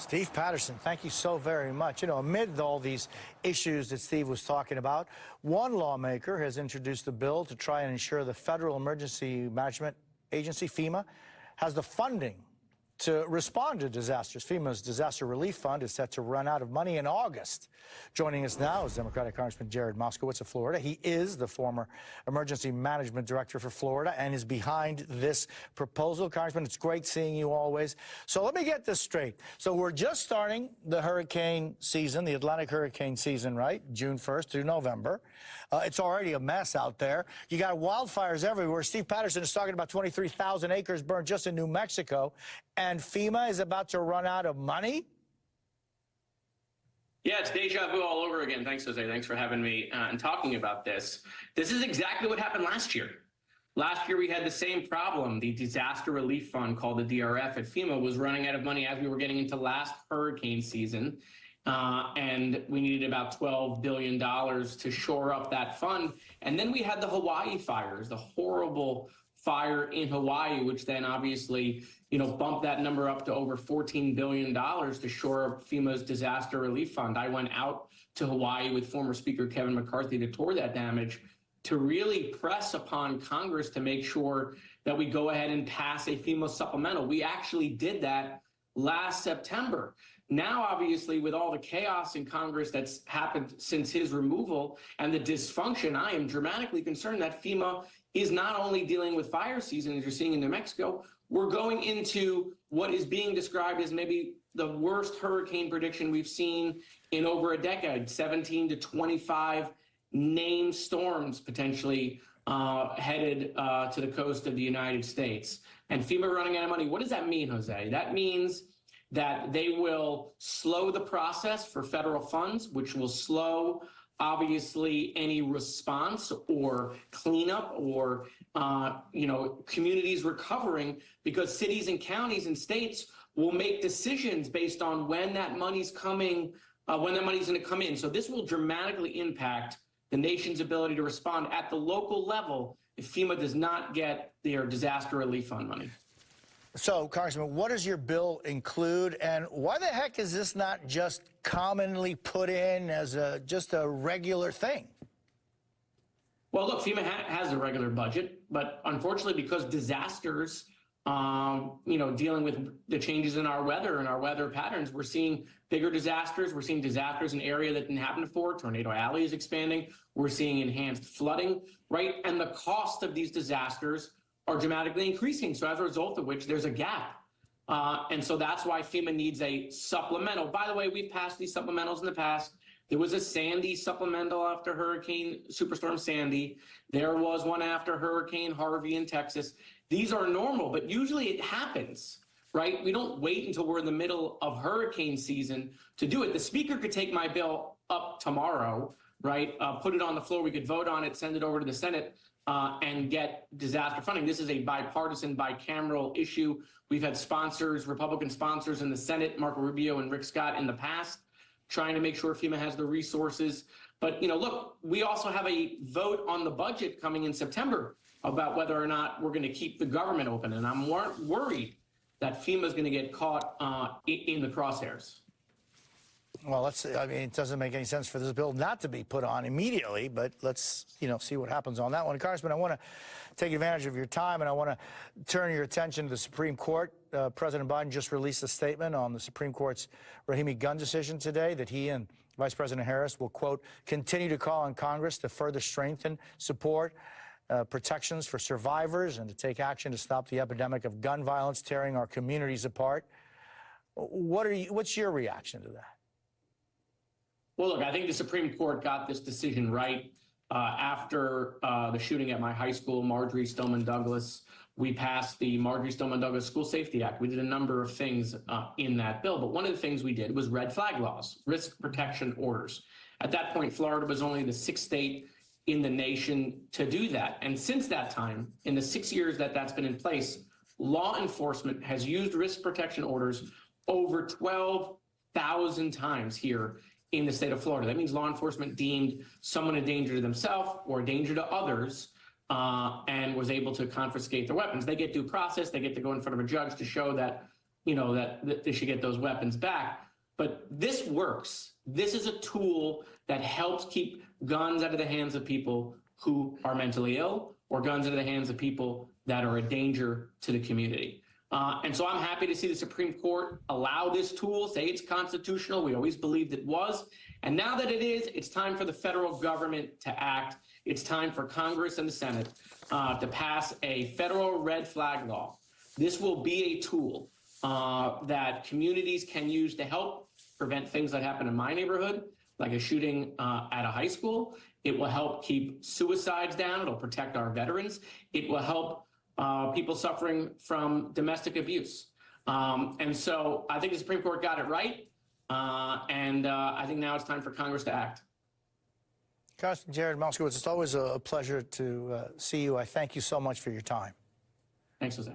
Steve Patterson, thank you so very much. You know, amid all these issues that Steve was talking about, one lawmaker has introduced a bill to try and ensure the Federal Emergency Management Agency, FEMA, has the funding to respond to disasters. FEMA's Disaster Relief Fund is set to run out of money in August. Joining us now is Democratic Congressman Jared Moskowitz of Florida. He is the former Emergency Management Director for Florida and is behind this proposal. Congressman, it's great seeing you always. So let me get this straight. So we're just starting the hurricane season, the Atlantic hurricane season, right? June 1st through November. It's already a mess out there. You got wildfires everywhere. Steve Patterson is talking about 23,000 acres burned just in New Mexico. And FEMA is about to run out of money? Yeah, it's deja vu all over again. Thanks, Jose. Thanks for having me and talking about this. This is exactly what happened last year. Last year, we had the same problem. The disaster relief fund called the DRF at FEMA was running out of money as we were getting into last hurricane season. And we needed about $12 billion to shore up that fund. And then we had the Hawaii fires, the horrible fire in Hawaii, which then obviously, bumped that number up to over $14 billion to shore up FEMA's disaster relief fund. I went out to Hawaii with former Speaker Kevin McCarthy to tour that damage, to really press upon Congress to make sure that we go ahead and pass a FEMA supplemental. We actually did that last September. Now, obviously, with all the chaos in Congress that's happened since his removal and the dysfunction, I am dramatically concerned that FEMA is not only dealing with fire season, as you're seeing in New Mexico, we're going into what is being described as maybe the worst hurricane prediction we've seen in over a decade, 17 to 25 named storms potentially headed to the coast of the United States. And FEMA running out of money. What does that mean, Jose? That means that they will slow the process for federal funds, which will slow, obviously, any response or cleanup or, communities recovering, because cities and counties and states will make decisions based on when that money's coming, when that money's going to come in. So this will dramatically impact the nation's ability to respond at the local level if FEMA does not get their disaster relief fund money. So, Congressman, what does your bill include, and why the heck is this not just commonly put in as just a regular thing? Well, look, FEMA has a regular budget, but unfortunately, because disasters, dealing with the changes in our weather and our weather patterns, we're seeing bigger disasters. We're seeing disasters in an area that didn't happen before. Tornado Alley is expanding. We're seeing enhanced flooding, right? And the cost of these disasters are dramatically increasing. So as a result of which, there's a gap. And so that's why FEMA needs a supplemental. By the way, we've passed these supplementals in the past. There was a Sandy supplemental after Superstorm Sandy. There was one after Hurricane Harvey in Texas. These are normal, but usually it happens, right? We don't wait until we're in the middle of hurricane season to do it. The Speaker could take my bill up tomorrow, right? Put it on the floor. We could vote on it, send it over to the Senate, and get disaster funding. This is a bipartisan, bicameral issue. We've had sponsors, Republican sponsors in the Senate, Marco Rubio and Rick Scott in the past, trying to make sure FEMA has the resources. But, look, we also have a vote on the budget coming in September about whether or not we're going to keep the government open. And I'm worried that FEMA is going to get caught in the crosshairs. Well, it doesn't make any sense for this bill not to be put on immediately, but let's, see what happens on that one. Congressman, I want to take advantage of your time, and I want to turn your attention to the Supreme Court. President Biden just released a statement on the Supreme Court's Rahimi gun decision today that he and Vice President Harris will, quote, continue to call on Congress to further strengthen support, protections for survivors, and to take action to stop the epidemic of gun violence tearing our communities apart. What's your reaction to that? Well, look, I think the Supreme Court got this decision right after the shooting at my high school, Marjory Stoneman Douglas. We passed the Marjory Stoneman Douglas School Safety Act. We did a number of things in that bill, but one of the things we did was red flag laws, risk protection orders. At that point, Florida was only the 6th state in the nation to do that. And since that time, in the 6 years that that's been in place, law enforcement has used risk protection orders over 12,000 times here in the state of Florida. That means law enforcement deemed someone a danger to themselves or a danger to others and was able to confiscate their weapons. They get due process. They get to go in front of a judge to show that that they should get those weapons back. But this works. This is a tool that helps keep guns out of the hands of people who are mentally ill, or guns into the hands of people that are a danger to the community. And so I'm happy to see the Supreme Court allow this tool, say it's constitutional. We always believed it was. And now that it is, it's time for the federal government to act. It's time for Congress and the Senate to pass a federal red flag law. This will be a tool that communities can use to help prevent things that happen in my neighborhood, like a shooting at a high school. It will help keep suicides down. It'll protect our veterans. It will help people suffering from domestic abuse. And so I think the Supreme Court got it right. And I think now it's time for Congress to act. Congressman Jared Moskowitz, it's always a pleasure to see you. I thank you so much for your time. Thanks, Jose.